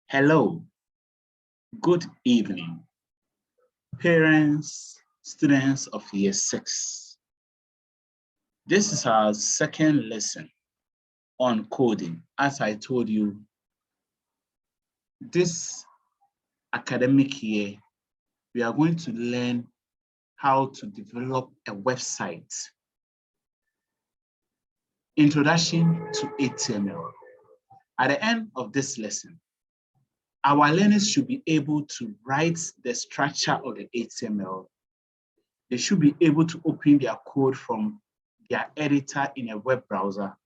Hello, good evening, parents, students of year 6. This is our second lesson on coding. As I told you, this academic year, we are going to learn how to develop a website. Introduction to HTML. At the end of this lesson, our learners should be able to write the structure of the HTML. They should be able to open their code from their editor in a web browser.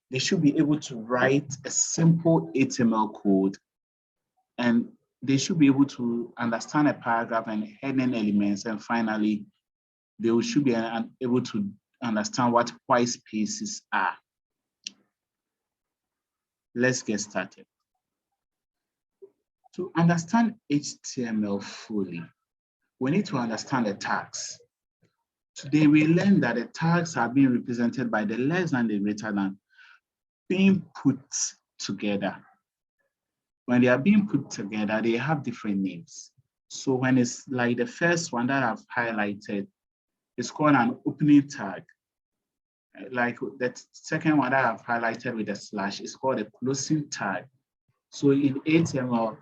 They should be able to write a simple HTML code, and they should be able to understand a paragraph and heading elements. And finally, they should be able to understand what white spaces are. Let's get started. To understand HTML fully, we need to understand the tags. Today, we learned that the tags are being represented by the less than, the greater than, being put together. When they are being put together, they have different names. So when it's like the first one that I've highlighted, it's called an opening tag. Like the second one that I've highlighted with a slash is called a closing tag. So in HTML,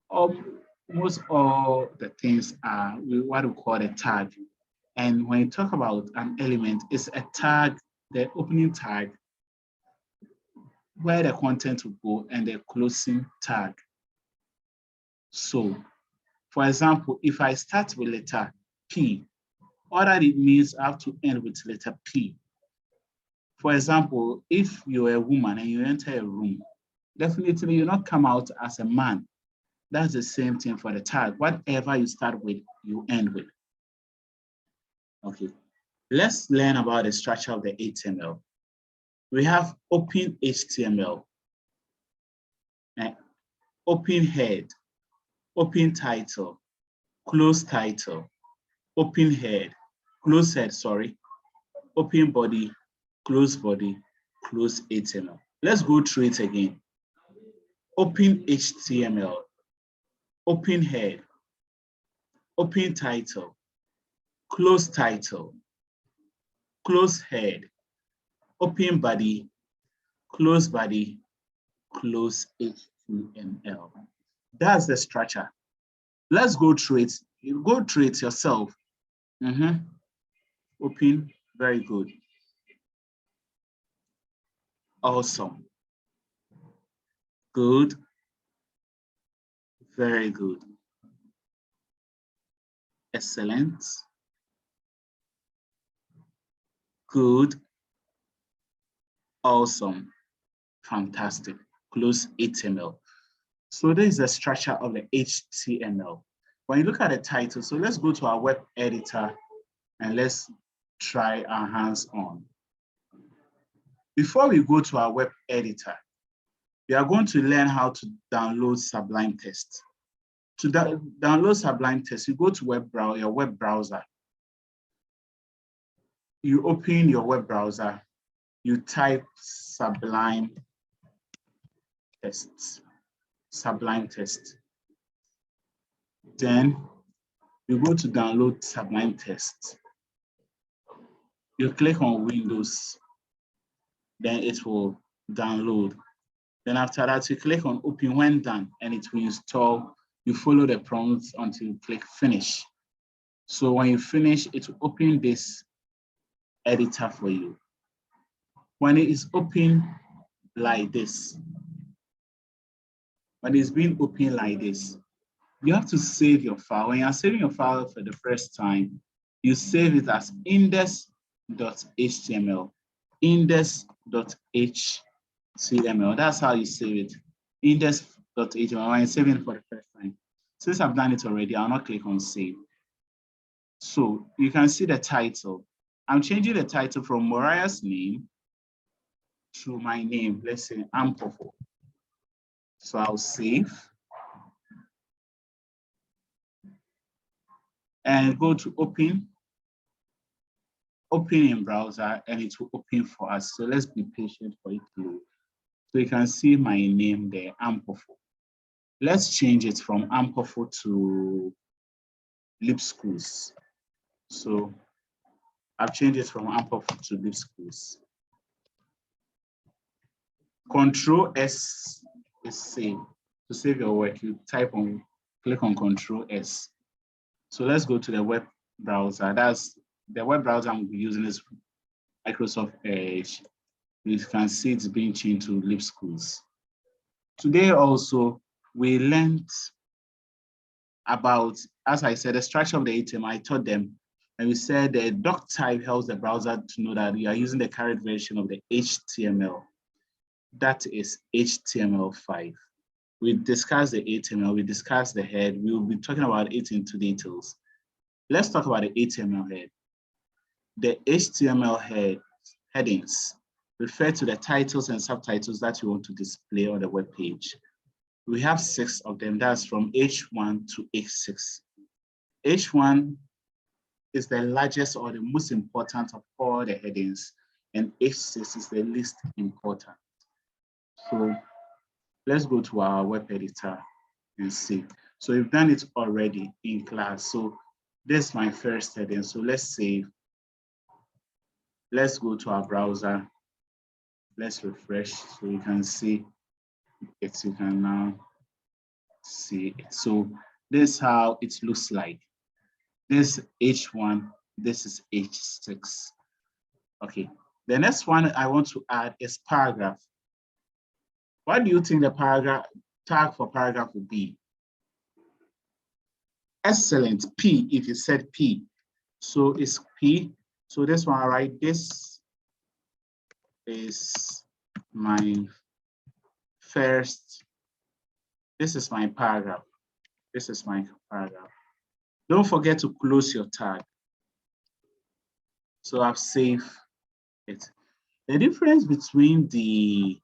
almost all the things are what we call a tag. And when you talk about an element, it's a tag, the opening tag, where the content will go, and the closing tag. So, for example, if I start with letter P, all that it means I have to end with letter P. For example, if you're a woman and you enter a room, definitely you'll not come out as a man. That's the same thing for the tag. Whatever you start with, you end with. Okay, let's learn about the structure of the HTML. We have open HTML, open head, open title, close open head, close head, sorry, open body, close HTML. Let's go through it again. Open HTML, open head, open title, close head, open body, close HTML. That's the structure. Let's go through it. You go through it yourself. Open, very good. Awesome. Good. Very good. Excellent. Good. Awesome. Fantastic. Close HTML. So this is the structure of the HTML. When you look at the title, so let's go to our web editor and let's try our hands on. Before we go to our web editor, we are going to learn how to download Sublime Text. To download Sublime Text, you go to your web browser. You open your web browser, you type Sublime Text. Then you go to download Sublime Text. You click on Windows, then it will download. Then after that, you click on Open when done, and it will install. You follow the prompts until you click Finish. So when you finish, it will open this editor for you. When it is open like this, when it's being open like this, you have to save your file. When you're saving your file for the first time, you save it as index.html, index.html. That's how you save it, index.html, when you're saving it for the first time. Since I've done it already, I'll not click on save. So you can see the title. I'm changing the title from Moriah's name to my name. Let's say Untitled. So I'll save and go to open in browser, and it will open for us. So let's be patient for it to load. So you can see my name there, Untitled. Let's change it from Amperful to Lipschools. So I've changed it from Amperful to Lipschools. Control S is save. To save your work, you click on Control S. So let's go to the web browser. That's the web browser I'm using is Microsoft Edge. You can see it's being changed to Lipschools. Today also, we learned about, as I said, the structure of the HTML. I taught them, and we said the doc type helps the browser to know that you are using the current version of the HTML. That is HTML5. We discussed the HTML, we discussed the head. We will be talking about it into details. Let's talk about the HTML head. The HTML headings refer to the titles and subtitles that you want to display on the web page. We have 6 of them. That's from H1 to H6. H1 is the largest or the most important of all the headings, and H6 is the least important. So let's go to our web editor and see. So we've done it already in class. So this is my first heading. So let's save. Let's go to our browser. Let's refresh so you can see it. You can now see it. So this is how it looks like. This is H1, this is H6. Okay, the next one I want to add is paragraph. What do you think the paragraph tag for paragraph would be? Excellent, P, if you said P. So it's P. So this one, right? This is my first, this is my paragraph. This is my paragraph. Don't forget to close your tag. So I've saved it. The difference between the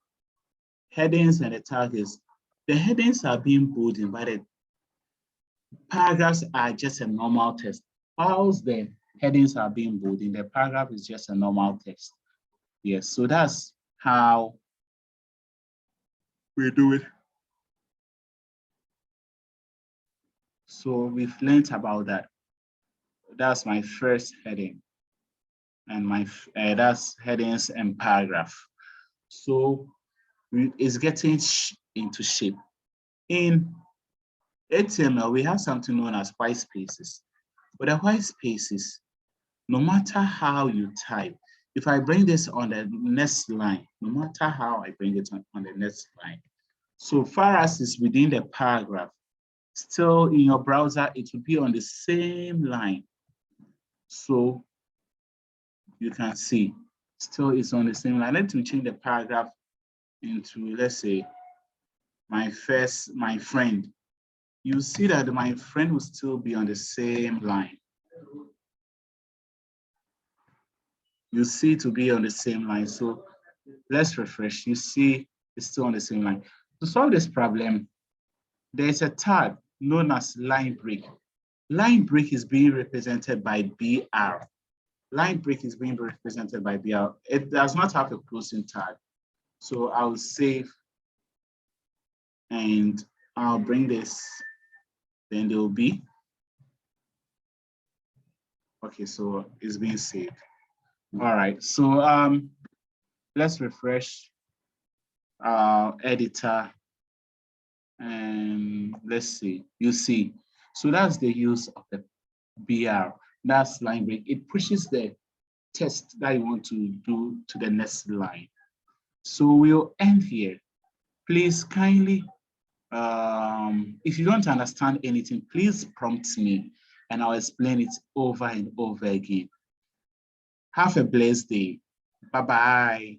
headings and the tag is the headings are being bolded, but the paragraphs are just a normal text. Whilst the headings are being bolded, the paragraph is just a normal text. Yes, so that's how we do it. So we've learned about that. That's my first heading, and my that's headings and paragraph. So it's getting into shape. In HTML, we have something known as white spaces. With the white spaces, no matter how you type, if I bring this on the next line, no matter how I bring it on the next line, so far as it's within the paragraph, still in your browser, it will be on the same line. So you can see, still it's on the same line. Let me change the paragraph into, let's say, my friend. You see that my friend will still be on the same line. You see to be on the same line. So let's refresh. You see it's still on the same line. To solve this problem, there's a tag known as line break. Line break is being represented by BR. Line break is being represented by BR. It does not have a closing tag. So I'll save and I'll bring this, then there will be, okay, so it's being saved. All right, so let's refresh our editor and let's see, you see. So that's the use of the BR, that's line break. It pushes the text that you want to do to the next line. So we'll end here. Please kindly, if you don't understand anything, please prompt me and I'll explain it over and over again. Have a blessed day. Bye-bye.